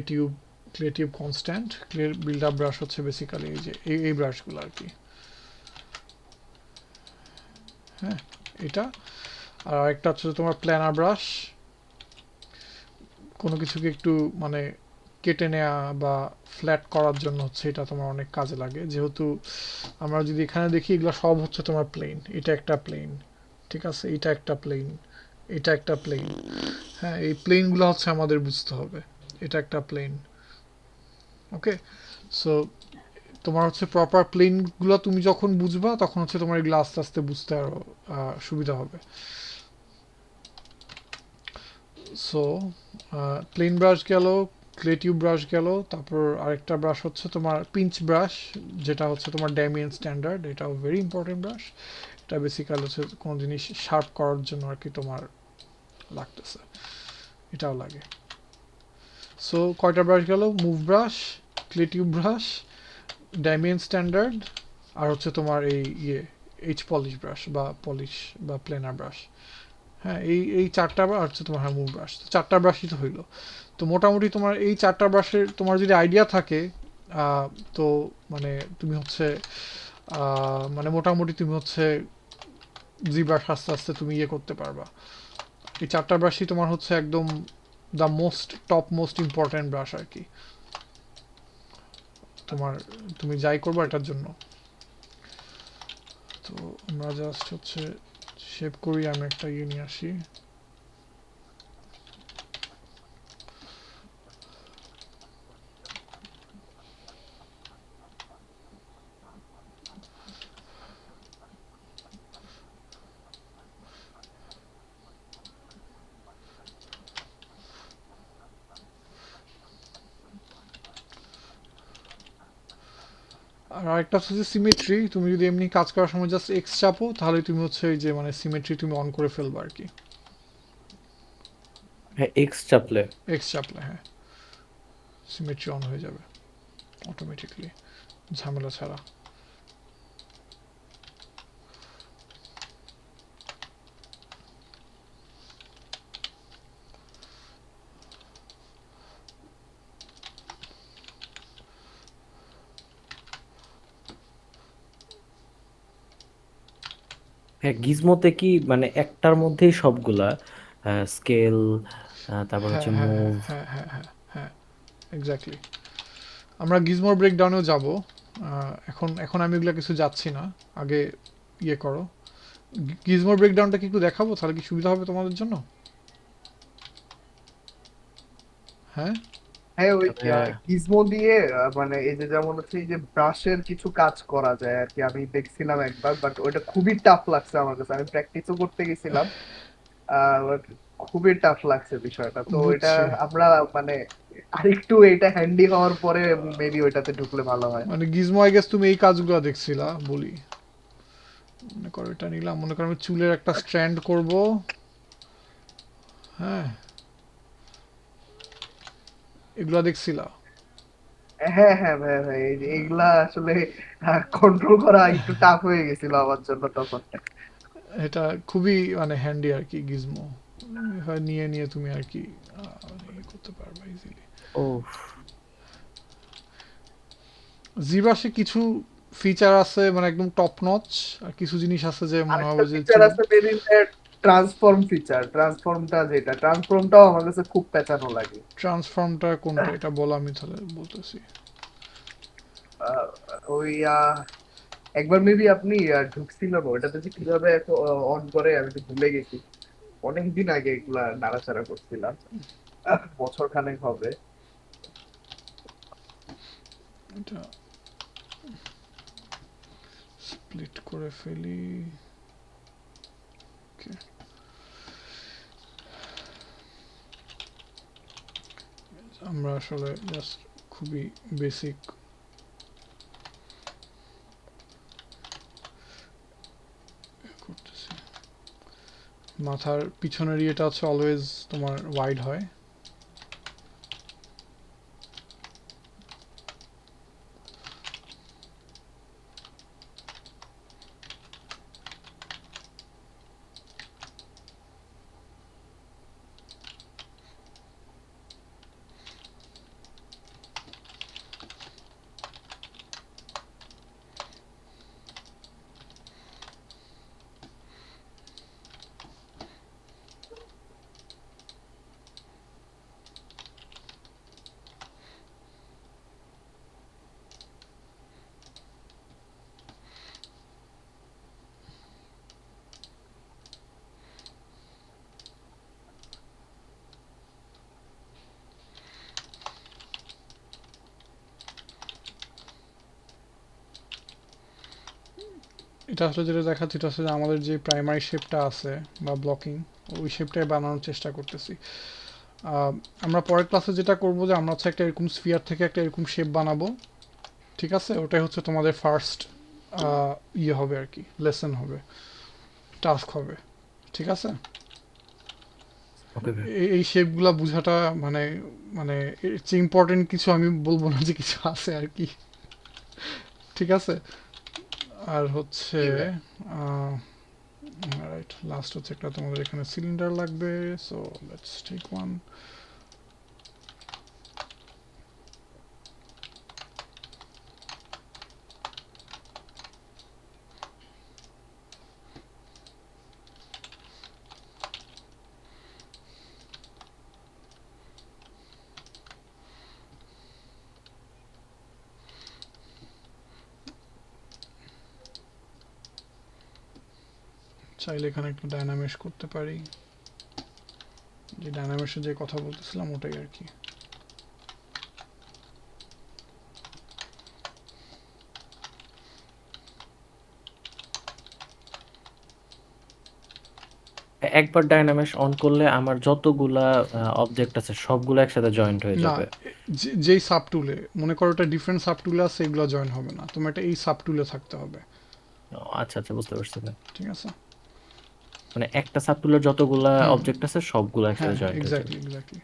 tube constant, clay build up brush হচ্ছে বেসিক্যালি এই যে এই ব্রাশগুলো আর কি, হ্যাঁ, এটা। আর আরেকটা হচ্ছে তোমার প্ল্যানার ব্রাশ, কোনো কিছুকে একটু মানে কেটে নেওয়া বা ফ্ল্যাট করার জন্য হচ্ছে এটা তোমার অনেক কাজে লাগে। যেহেতু আমরা যদি এখানে দেখি এগুলো সব হচ্ছে তোমার প্লেন, এটা একটা প্লেন, ঠিক আছে, এটা একটা প্লেন, এটা একটা প্লেন, হ্যাঁ, এই প্লেনগুলো হচ্ছে আমাদের বুঝতে হবে, এটা একটা প্লেন, ওকে। সো তোমার হচ্ছে প্রপার প্লেনগুলো তুমি যখন বুঝবা তখন হচ্ছে তোমার এগুলো আস্তে আস্তে বুঝতে আরো সুবিধা হবে। সো প্লেন ব্রাশ গেল, ক্লে টিউব ব্রাশ গেল, তারপর আরেকটা ব্রাশ হচ্ছে তোমার পিঞ্চ ব্রাশ, যেটা হচ্ছে তোমার ড্যামিয়েন স্ট্যান্ডার্ড, এটাও ভেরি ইম্পর্টেন্ট ব্রাশ। এটা বেসিক্যালি হচ্ছে কোনো জিনিস শার্প করার জন্য আর কি তোমার লাগতেছে, এটাও লাগে। সো কয়টা ব্রাশ গেল? Move brush, clay tube brush, Damien standard, আর হচ্ছে তোমার এই এইচ পলিশ ব্রাশ বা পলিশ বা প্লেনার ব্রাশ, হ্যাঁ, এই 4টা আর হচ্ছে তোমার হ্যাঁ মুভ ব্রাশ, 4টা ব্রাশই তো হইলো। তো মোটামুটি তোমার এই 4টা ব্রাশের তোমার যদি আইডিয়া থাকে, আহ, তো মানে তুমি হচ্ছে মানে মোটামুটি তুমি হচ্ছে জি ব্রাশ আস্তে আস্তে তুমি ইয়ে করতে পারবা। এই 4টা ব্রাশই তোমার হচ্ছে একদম the most top most important brush আর কি তোমার, তুমি যাই করবা এটার জন্য। তো আমরা জাস্ট হচ্ছে শেপ করি, আমি একটা ইয়ে নিয়ে আসি, আর আরেকটা হচ্ছে যে সিমেট্রি, তুমি যদি এমনি কাজ করার সময় জাস্ট এক্স চাপো তাহলে তুমি হচ্ছে এই যে মানে সিমেট্রি তুমি অন করে ফেলবা আর কি, হ্যাঁ, এক্স চাপলে। এক্স চাপলে, হ্যাঁ, সিমেট্রি অন হয়ে যাবে অটোমেটিকলি, ঝামেলা ছাড়া। হ্যাঁ, গিজমোতে কি মানে একটার মধ্যেই সবগুলা স্কেল, তারপর হ্যাঁ হচ্ছে হ্যাঁ হ্যাঁ মুভ। হ্যাঁ হ্যাঁ হ্যাঁ হ্যাঁ, এক্স্যাক্টলি। আমরা গিজমোর ব্রেকডাউনেও যাব, এখন এখন আমি এগুলো কিছু যাচ্ছি না, আগে ইয়ে করো। গিজমোর ব্রেকডাউনটা কি একটু দেখাবো তাহলে কি সুবিধা হবে তোমাদের জন্য? হ্যাঁ, হ্যাঁ ওই তবে গিজমো দিয়ে মানে এই যে যেমন হচ্ছে এই যে ব্রাশের কিছু কাজ করা যায় আর কি, আমি দেখছিলাম একবার, বাট ওটা খুবই টাফ লাগছে আমার কাছে, আমি প্র্যাকটিসও করতে গেছিলাম, but খুবই টাফ লাগছে বিষয়টা। তো এটা বুঝছি। আমরা মানে আরেকটু এটা হ্যান্ডি হওয়ার পরে মেবি ওইটাতে ঢুকলে ভালো হয়। মানে গিজমো আই গেস তুমি এই কাজগুলো দেখছিলা বলি। মনে করো এটা নিলাম, মনে করো আমি চুলের একটা স্ট্র্যান্ড করব। হ্যাঁ, এগুলা দেখছিলা। হ্যাঁ হ্যাঁ ভাই ভাই, এইগুলা আসলে কন্ট্রোল করা একটু টাফ হয়ে গেছিল আমার জন্য তখন। এটা খুবই মানে হ্যান্ডি আর কি গিজমো। হয় নিয়ে নিয়ে তুমি আর কি ইয়ে করতে পারবে ইজিলি। ও জিব্রাশে কিছু ফিচার আছে মানে একদম টপ নচ, আর কিছু জিনিস আছে যে মনে আরেকটা হবে যে ফিচার চুল। আছে মেবি, ট্রান্সফর্ম ফিচার, ট্রান্সফর্মটাও আমার কাছে খুব পেঁচানো লাগে। ট্রান্সফর্মটা কোনটা এটা বলো, আমি তাহলে বলতেছি। আহ, ওই একবার মেবি আপনি ঢুকছিলেন ওটাতে যে কিভাবে অন করে আমি তো ভুলে গেছি, অনেকদিন আগে এগুলা নাড়াচাড়া করছিলাম, বছর খানেক হবে। এটা স্প্লিট করে ফেলি। ওকে, আমরা আসলে জাস্ট খুবই বেসিক করতেছি। মাথার পিছনের ইয়েটা হচ্ছে অলওয়েজ তোমার ওয়াইড হয়। এটা আসলে যেটা দেখাচ্ছি এটা হচ্ছে যে আমাদের যে প্রাইমারি শেপটা আছে বা ব্লকিং, ওই শেপটাই বানানোর চেষ্টা করতেছি। আহ, আমরা পরের ক্লাসে যেটা করব যে আমরা হচ্ছে একটা এরকম স্ফিয়ার থেকে একটা এরকম শেপ বানাবো। ঠিক আছে, ওটাই হচ্ছে তোমাদের ফার্স্ট ইয়ে হবে আর কি, লেসন হবে, টাস্ক হবে। ঠিক আছে, ওকে ভাই। এই শেপগুলা বোঝাটা মানে মানে এর চেয়ে ইম্পর্টেন্ট কিছু আমি বলবো না যে কিছু আছে আর কি। ঠিক আছে, আর হচ্ছে জি ভাই। রাইট, লাস্ট হচ্ছে একটা তোমাদের এখানে সিলিন্ডার লাগবে। So let's take one. চাইলে এখানে একটু ডায়নামেশ করতে পারি, যে ডায়নামেশে যে কথা বলতেছিলাম ওটাই আর কি। একবার ডাইনামেশ অন করলে আমার যতগুলা অবজেক্ট আছে সবগুলো একসাথে জয়েন্ট হয়ে না, যাবে। যেই সাব টুলে মনে করো এটা ডিফারেন্ট সাব টুলে আছে, এগুলো জয়েন হবে না, তোমার এটা এই সাব টুলে থাকতে হবে। ও, আচ্ছা আচ্ছা, বুঝতে পারছি ভাই। ঠিক আছে। মানে একটা সাবটুলের যতগুলা হুম হুম, অবজেক্ট আছে সবগুলো হ্যাঁ একসাথে হ্যাঁ, জয়েন্ট হয়ে যাবে। Exactly exactly.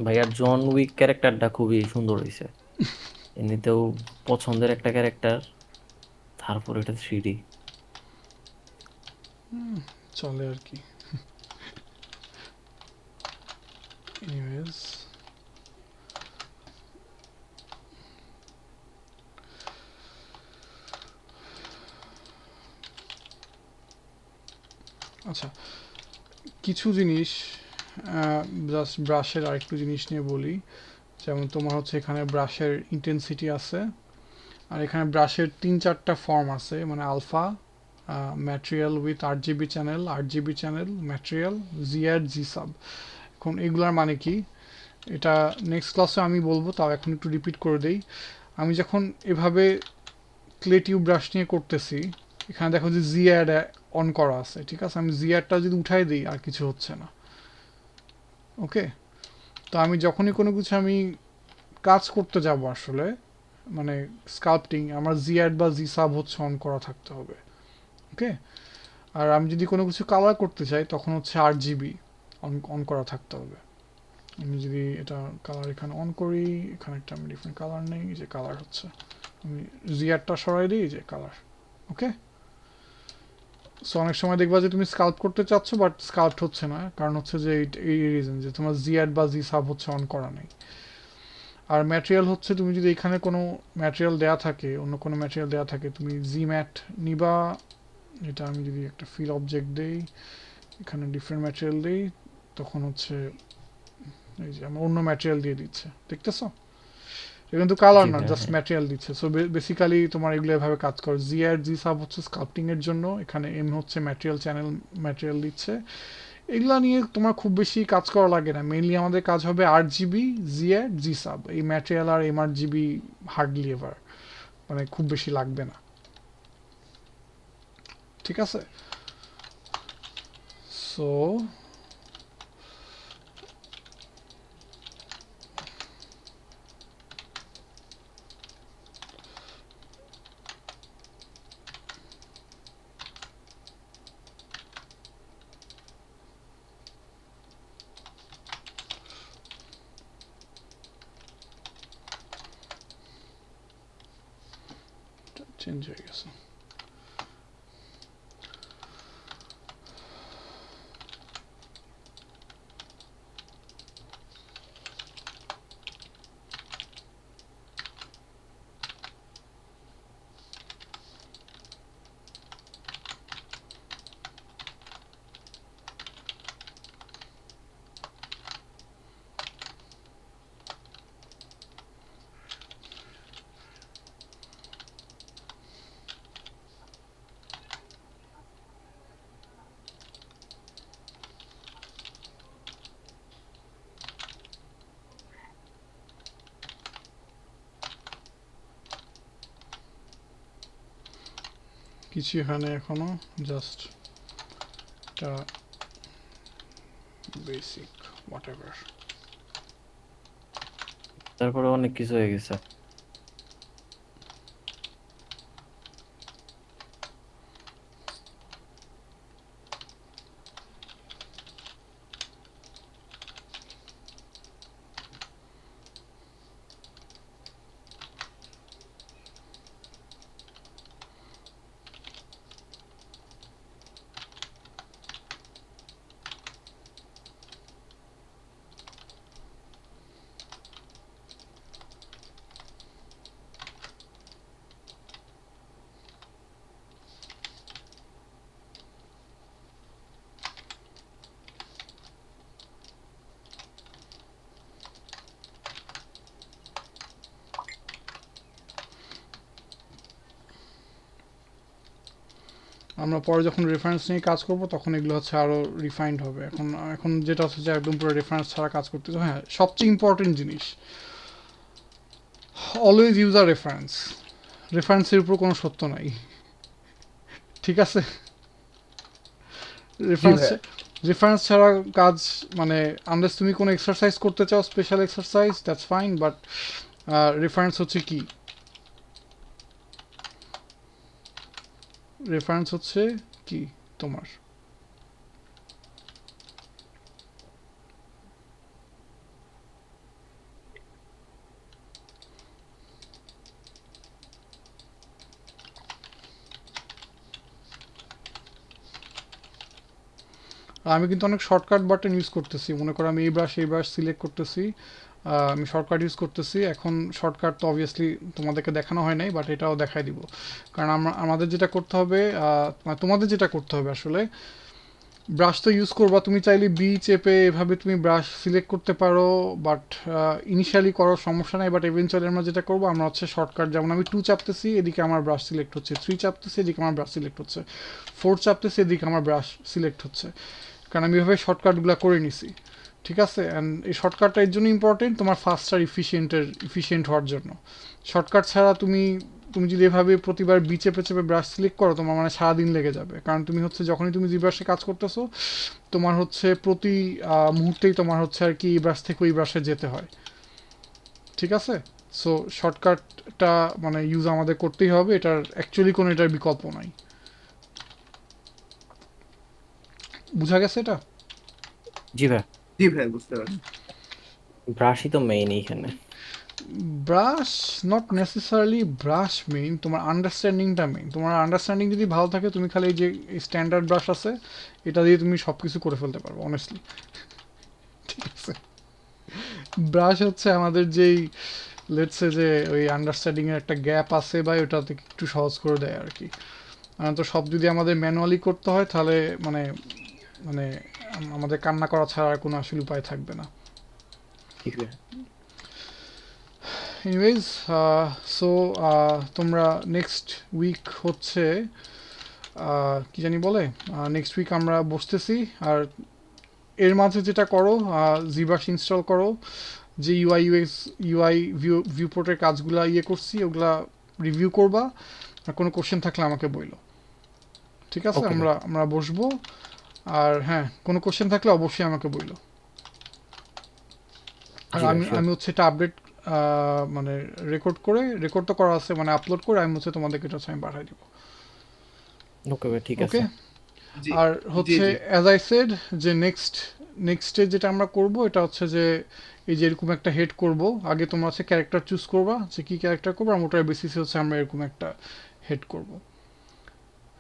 ভাইয়া জন উইক ক্যারেক্টারটা খুবই সুন্দর হয়েছে। এমনিতেও পছন্দের একটা ক্যারেক্টার, তারপর এটা 3D। চলে আর কি। এনিওয়েজ, আচ্ছা, কিছু জিনিস জাস্ট ব্রাশের আরেকটু জিনিস নিয়ে বলি। যেমন তোমার হচ্ছে এখানে ব্রাশের ইন্টেন্সিটি আছে, আর এখানে ব্রাশের 3-4টা ফর্ম আছে, মানে alpha, material with 8 GB channel, 8 GB channel, material, G R G sub. এখন এগুলার মানে কি, এটা নেক্সট ক্লাসে আমি বলবো, তাও এখন একটু রিপিট করে দেই। আমি যখন এভাবে ক্লে টিউব ব্রাশ নিয়ে করতেছি, এখানে দেখো যে জি অ্যাড অন করা আছে, ঠিক আছে? আমি জি অ্যাডটা যদি উঠাই দিই আর কিছু হচ্ছে না। ওকে, তো আমি যখনই কোনো কিছু আমি কাজ করতে যাব আসলে, মানে স্কাল্পটিং, আমার জি অ্যাড বা জি সাব হচ্ছে অন করা থাকতে হবে। ওকে, আর আমি যদি কোনো কিছু কালার করতে চাই তখন হচ্ছে 8 GB অন অন করা থাকতে হবে। আমি যদি এটা কালার এখানে অন করি, এখানে একটা আমি ডিফারেন্ট কালার নেই, যে কালার হচ্ছে, আমি জিয়ারটা সরাই দিই, যে কালার। ওকে, সো অনেক সময় দেখবা যে তুমি স্কাল্প করতে চাচ্ছ বাট স্কাল্প হচ্ছে না, কারণ হচ্ছে যে এই রিজন যে তোমার জিয়ার বা জি সাব হচ্ছে অন করা নেই। আর ম্যাটেরিয়াল হচ্ছে, তুমি যদি এখানে কোনো ম্যাটেরিয়াল দেয়া থাকে, অন্য কোনো ম্যাটেরিয়াল দেয়া থাকে, তুমি জি ম্যাট নিবা। এটা আমি যদি একটা ফিল অবজেক্ট দেই, এখানে ডিফারেন্ট ম্যাটেরিয়াল দেই, তখন হচ্ছে এই যে আমার অন্য ম্যাটেরিয়াল দিয়ে দিচ্ছে, দেখতেছো? এটা কিন্তু কালার জি না, ভাইয়া, জাস্ট হ্যাঁ। ম্যাটেরিয়াল দিচ্ছে। সো বেসিক্যালি তোমার এগুলো এভাবে কাজ করে। জি আর জি সাব হচ্ছে স্কাল্পটিং এর জন্য, এখানে এম হচ্ছে ম্যাটেরিয়াল চ্যানেল, ম্যাটেরিয়াল দিচ্ছে। এগুলা নিয়ে তোমার খুব বেশি কাজ করা লাগে না, মেইনলি আমাদের কাজ হবে 8 GB জি আর জি সাব, এই ম্যাটেরিয়াল আর M R GB hardly ever, মানে খুব বেশি লাগবে না, ঠিক আছে? সো চেঞ্জ হয়ে গেছে। কিছু এখানে এখনো জাস্ট একটা বেসিক হোয়াট এভার। তারপরে অনেক কিছু হয়ে গেছে। আমরা পরে যখন রেফারেন্স নিয়ে কাজ করব তখন এগুলো হচ্ছে আরো রিফাইন্ড হবে। এখন এখন যেটা হচ্ছে যে একদম পুরো রেফারেন্স ছাড়া কাজ করতে, হ্যাঁ, সবচেয়ে ইম্পর্টেন্ট জিনিস, অলওয়েজ ইউজ আ রেফারেন্স। রেফারেন্সের উপর কোনো সত্য নাই, ঠিক আছে? জি রেফারেন্স ভাইয়া। রেফারেন্স ছাড়া কাজ, মানে আনলেস তুমি কোনো এক্সারসাইজ করতে চাও, special exercise, that's fine, but reference হচ্ছে কি, রেফারেন্স হচ্ছে কি তোমার, আর আমি কিন্তু অনেক শর্টকাট বাটন ইউজ করতেছি, মনে করো আমি এই ব্রাশ সিলেক্ট করতেছি, আমি শর্টকাট ইউজ করতেছি। এখন শর্টকাট তো অবভিয়াসলি তোমাদেরকে দেখানো হয় নাই, বাট এটাও দেখাই দিব। কারণ আমাদের যেটা করতে হবে, মানে তোমাদের যেটা করতে হবে আসলে, ব্রাশ তো ইউজ করবা, তুমি চাইলে বি চেপে এভাবে তুমি ব্রাশ সিলেক্ট করতে পারো, বাট ইনিশিয়ালি করার সমস্যা নাই। বাট এভেনচুয়ালি আমরা যেটা করবো, আমরা হচ্ছে শর্টকাট, যেমন আমি 2 চাপতেছি, এদিকে আমার ব্রাশ সিলেক্ট হচ্ছে, 3 চাপতেছি, এদিকে আমার ব্রাশ সিলেক্ট হচ্ছে, 4 চাপতেছি, এদিকে আমার ব্রাশ সিলেক্ট হচ্ছে। কারণ আমি এভাবে শর্টকাটগুলো করে নিছি, ঠিক আছে। অ্যান্ড এই শর্টকাটটা এর জন্য ইম্পর্টেন্ট, তোমার ফাস্ট আর ইফিসিয়েন্ট হওয়ার জন্য। শর্টকাট ছাড়া তুমি তুমি যদি এভাবে প্রতিবার বি চেপে চেপে ব্রাশ সিলেক্ট করো, তোমার মানে সারাদিন লেগে যাবে। কারণ তুমি হচ্ছে যখনই তুমি যে ব্রাশে কাজ করতেছো, তোমার হচ্ছে প্রতি মুহূর্তেই তোমার হচ্ছে আর কি এই ব্রাশ থেকে ওই ব্রাশে যেতে হয়, ঠিক আছে। সো শর্টকাটটা মানে ইউজ আমাদের করতেই হবে, এটার অ্যাকচুয়ালি কোনো এটার বিকল্প নাই। বুঝা গেছে এটা? জি ভাই, জি ভাই, বুঝতে পারছি। ব্রাশই তো মেইন এইখানে। Brush not necessarily brush main, তোমার আন্ডারস্ট্যান্ডিংটা মেইন। তোমার আন্ডারস্ট্যান্ডিং যদি ভালো থাকে, তুমি খালি এই যে স্ট্যান্ডার্ড ব্রাশ আছে, এটা দিয়ে তুমি সব কিছু করে ফেলতে পারবে অনেস্টলি, ঠিক আছে। ব্রাশ হচ্ছে আমাদের যেই লেটসে যে ওই আন্ডারস্ট্যান্ডিংয়ের একটা গ্যাপ আছে, বা ওটাতে একটু সহজ করে দেয় আর কি। তো সব যদি আমাদের ম্যানুয়ালি করতে হয়, তাহলে মানে মানে আমাদের কান্না করা ছাড়া আর কোনো আসলে উপায় থাকবে না। ঠিক ভাই। এনিওয়েজ, সো তোমরা নেক্সট উইক হচ্ছে কি জানি বলে, নেক্সট উইক আমরা বসতেছি। আর এর মাঝে যেটা করো, জিবাস ইনস্টল করো, যে ইউআই ভিউপোর্টের কাজগুলা করছি, ওগুলা রিভিউ করবা। আর কোনো কোশ্চেন থাকলে আমাকে বইলো, ঠিক আছে। ওকে ভাই। আমরা আমরা বসবো। আর হ্যাঁ, কোনো কোশ্চেন থাকলে অবশ্যই আমাকে বইলো। আর জি ভাই, আমি শিওর। আমি হচ্ছে এটা আপডেট, মানে রেকর্ড তো করা আছে, মানে আপলোড করে আমি হচ্ছে তোমাদেরকে এটা হচ্ছে আমি পাঠিয়ে দিব। ওকে ভাই, ঠিক ওকে। আছে। জি আর জি হচ্ছে জি। অ্যাজ আই সেড, যে নেক্সটে যেটা আমরা করব, এটা হচ্ছে যে এই যে এরকম একটা হেড করব। আগে তোমরা হচ্ছে ক্যারেক্টার চুজ করবা, যে কি ক্যারেক্টার করবো, আর ওটার বেসিসে হচ্ছে আমরা এরকম একটা হেড করব,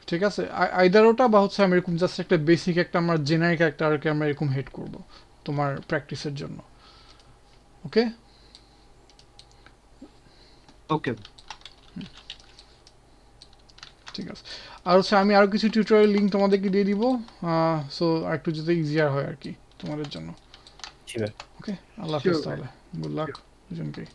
ঠিক আছে। আইদার ওটা, বা হচ্ছে আমি এরকম জাস্ট একটা বেসিক একটা আমরা জেনারিক ক্যারেক্টারকে আমরা এরকম হেড করব তোমার প্র্যাকটিসের জন্য। ওকে। ওকে। ঠিক আছে। আর হচ্ছে আমি আরও কিছু টিউটোরিয়াল লিঙ্ক তোমাদেরকে দিয়ে দিব, সো আর একটু যাতে ইজিয়ার হয় আর কি তোমাদের জন্য। জি ভাই। ওকে। আল্লাহ হাফেজ শিওর ভাই। তাহলে। গুড লাক দুজনকেই।